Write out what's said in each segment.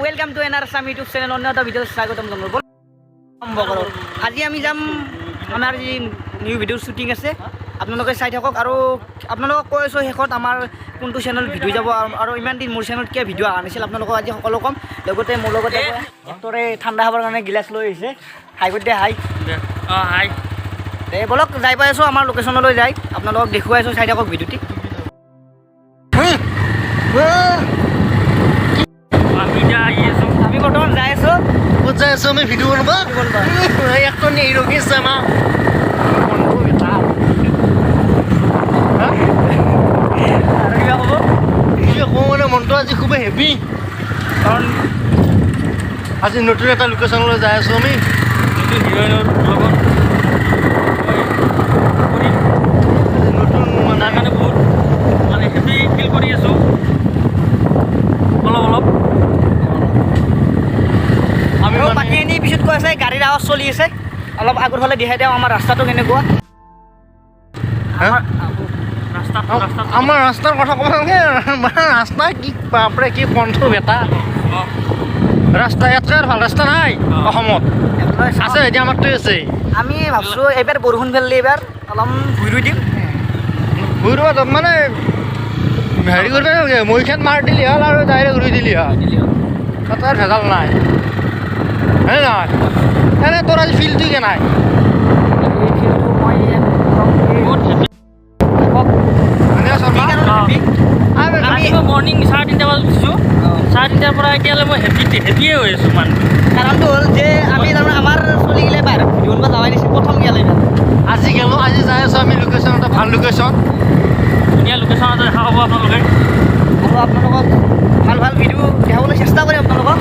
welcome to NR Assam YouTube channel অন্য এটা video স্বাগতম জনাব আৰম্ভ কৰোঁ আজি আমি যাম আমাৰ যি নিউ ভিডিঅ'ৰ শ্বুটিং আছে আপোনালোকে চাই থাকক আৰু আপোনালোকক কৈ আছোঁ শেষত আমাৰ কোনটো চেনেল ভিডিঅ' যাব আৰু ইমান দিন মোৰ চেনেলত কিয় ভিডিঅ' অহা নাছিল আপোনালোকক আজি সকলো ক'ম লগতে মোৰ লগতে ডক্টৰে ঠাণ্ডা খাবৰ কাৰণে গিলাচ লৈ আহিছে হাই কৰি দে হাই অঁ হাই দে বলক যাই পাই আছোঁ আমাৰ লোকেশ্যনলৈ যাই আপোনালোকক দেখুৱাই আছোঁ চাই থাকক ভিডিঅ'টি আমি বৰ্তমান যাই আছোঁ ক'ত যাই আছোঁ আমি ভিডিঅ' বনাব একদম এই ৰখি আছে আমাৰ আৰু কিবা ক'ব কিয় কওঁ মানে মনটো আজি খুবেই হেভি কাৰণ আজি নতুন এটা লোকেশ্যনলৈ যাই আছোঁ আমি নতুন হিৰইনৰ লগত নতুন মানে কাৰণে বহুত মানে হেভি ফিল কৰি আছোঁ অলপ অলপ আমি বাকী এনেই পিছত কৈ আছে গাড়ীৰ আৱাজ চলি আছে অলপ আগৰ ফালে দেখাই দিওঁ আমাৰ ৰাস্তাটো কেনেকুৱা আমাৰ ৰাস্তাৰ কথা ক'ব নালাগে ৰাস্তা কি বাপৰে কি কণ্ঠ বেটা ৰাস্তা ইয়াতকৈ আৰু ভাল ৰাস্তা নাই অসমত আছে এতিয়া আমাৰতো আছে আমি ভাবছোঁ এইবাৰ বৰষুণ পেলালে এইবাৰ অলপ ঘূৰি দিম ঘূৰিব মানে হেৰি কৰিব নালাগে মৈখান মাৰ দিলি হ'ল আৰু ডাইৰেক্ট ঘূৰি দিলি হ'ল তাত আৰু ভেজাল নাই হয় নহয় এনে তোৰ আজি ফিল্ডটো কে নাই মৰ্ণিং 3:30 বজাত উঠিছোঁ 3:30 পৰা এতিয়ালৈ মই হেপিয়ে হৈ আছোঁ মানে কাৰণটো হ'ল যে আমি তাৰমানে আমাৰ চলিগিলে বাহিৰত ঘূৰিব যাৱাই নিছিল প্ৰথম গেলে আজি গ'লোঁ আজি যাই আছোঁ আমি লোকেশ্যন এটা ভাল লোকেশ্যন ধুনীয়া লোকেশ্যন এটা দেখা পাব আপোনালোকে আৰু আপোনালোকক ভাল ভাল ভিডিঅ' দেখাবলৈ চেষ্টা কৰিম আপোনালোকক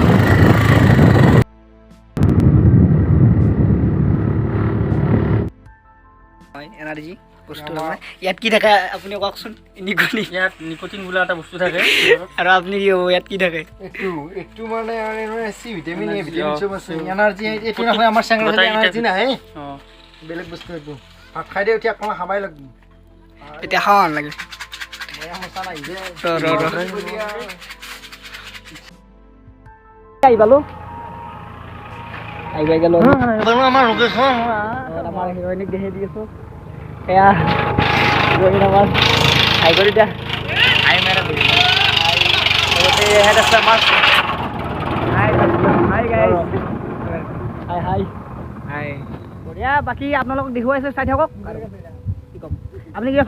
এনাৰ্জি বস্তু ইয়াত কি থাকে আপুনি কওকচোন নিকনি ইয়াত নিকটিন বোলা এটা বস্তু থাকে আৰু আপুনি কি হ'ব ইয়াত কি থাকে এইটো মানে চি ভিটামিন এ ভিটামিন চব আছে এনাৰ্জি এইটো নহয় আমাৰ চেঙৰ এনাৰ্জি নাহে বেলেগ বস্তু এইটো ভাত খাই দে উঠি অকণমান খাবাই লাগিব এতিয়া খাব নালাগে আহিবালো আহিবাই গেলো আমাৰ লোকেশ্যন আমাৰ হিৰইনিক দেখি দি আছোঁ এয়া হিৰইন আমাৰ হাই কৰি দিয়া হাই মেৰা লগতে হেড আছে আমাৰ হাই হাই গাইজ হাই হাই হাই বঢ়িয়া বাকী আপোনালোকক দেখুৱাইছে চাই থাকক কি ক'ম আপুনি কি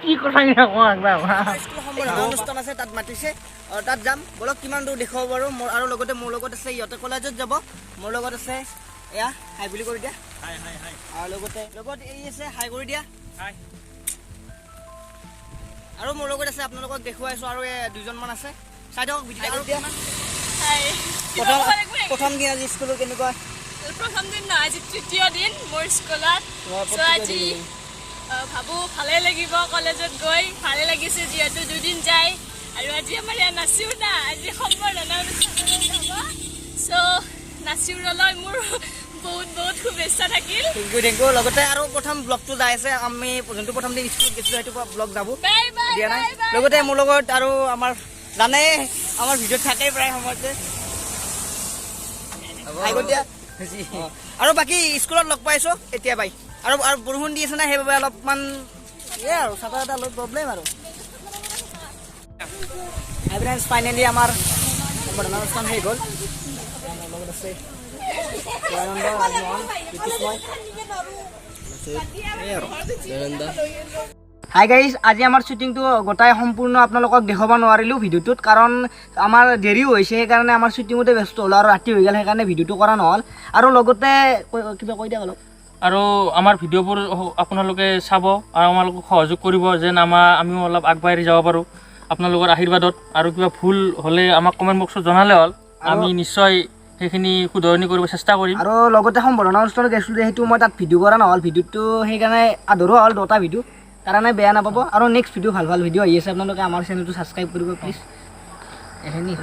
কি কথা অনুষ্ঠান আছে তাত মাতিছে তাত যাম বলক কিমান দূৰ দেখুৱাব পাৰোঁ মোৰ আৰু লগতে মোৰ লগত আছে ইহঁতে কলেজত যাব মোৰ লগত আছে এয়া হাই বুলি কৰি দিয়া আৰু লগতে লগত এই আছে হাই কৰি দিয়া আৰু মোৰ লগত আছে আপোনালোকক দেখুৱাইছোঁ আৰু দুজনমান আছে চাই থাকক ভিডিঅ' প্ৰথম দিন আজি স্কুলত কেনেকুৱা প্ৰথম দিন নহয় আজি তৃতীয় দিন মোৰ স্কুলত আজি ভাবোঁ ভালেই লাগিব কলেজত গৈ ভালে লাগিছে যিহেতু দুদিন যায় আৰু আজি আমাৰ ইয়াত নাচিও না আজি সম্বৰ্ধনা অনুষ্ঠান হ'ব চ' নাচিবলৈ মোৰ বহুত বহুত শুভেচ্ছা থাকিল থেংক ইউ লগতে আৰু প্ৰথম ব্লগটো যাই আছে আমি যোনটো প্ৰথম দিন স্কুলত গৈছিলোঁ সেইটো ব্লগ যাব দিয়া নাই লগতে মোৰ লগত আৰু আমাৰ জানে আমাৰ ভিডিঅ'ত থাকেই প্ৰায় সময়তে আৰু বাকী স্কুলত লগ পাইছোঁ এতিয়া পাই আৰু বৰষুণ দি আছে না সেইবাবে অলপমান এয়া আৰু চাটা এটা অলপ প্ৰব্লেম আৰু ফাইনেলি আমাৰ সম্বৰ্ধনা অনুষ্ঠান হৈ গ'ল আমাৰ লগত আছে হাই গাইজ আজি আমাৰ শ্বুটিংটো গোটাই সম্পূৰ্ণ আপোনালোকক দেখাব নোৱাৰিলোঁ ভিডিঅ'টোত কাৰণ আমাৰ দেৰিও হৈছে সেইকাৰণে আমাৰ শ্বুটিঙতে ব্যস্ত হ'ল আৰু ৰাতি হৈ গ'ল সেইকাৰণে ভিডিঅ'টো কৰা নহ'ল আৰু লগতে কিবা কৈ দিয়া অলপ আৰু আমাৰ ভিডিঅ'বোৰ আপোনালোকে চাব আৰু আমালোকক সহযোগ কৰিব যেন আমিও অলপ আগবাঢ়ি যাব পাৰোঁ আপোনালোকৰ আশীৰ্বাদত আৰু কিবা ভুল হ'লে আমাক কমেণ্ট বক্সত জনালে হ'ল আমি নিশ্চয় সেইখিনি শুধৰণি কৰিব চেষ্টা কৰিম আৰু লগতে সম্বৰ্ধনা অনুষ্ঠানত গৈছিলোঁ সেইটো মই তাত ভিডিঅ' কৰা নহ'ল ভিডিঅ'টো সেইকাৰণে আধৰুৱা হ'ল দুটা ভিডিঅ' কাৰণে বেয়া নাপাব আৰু নেক্সট ভিডিঅ' ভাল ভাল ভিডিঅ' আহি আছে আপোনালোকে আমাৰ চেনেলটো ছাবস্ক্ৰাইব কৰিব প্লিজ এইখিনি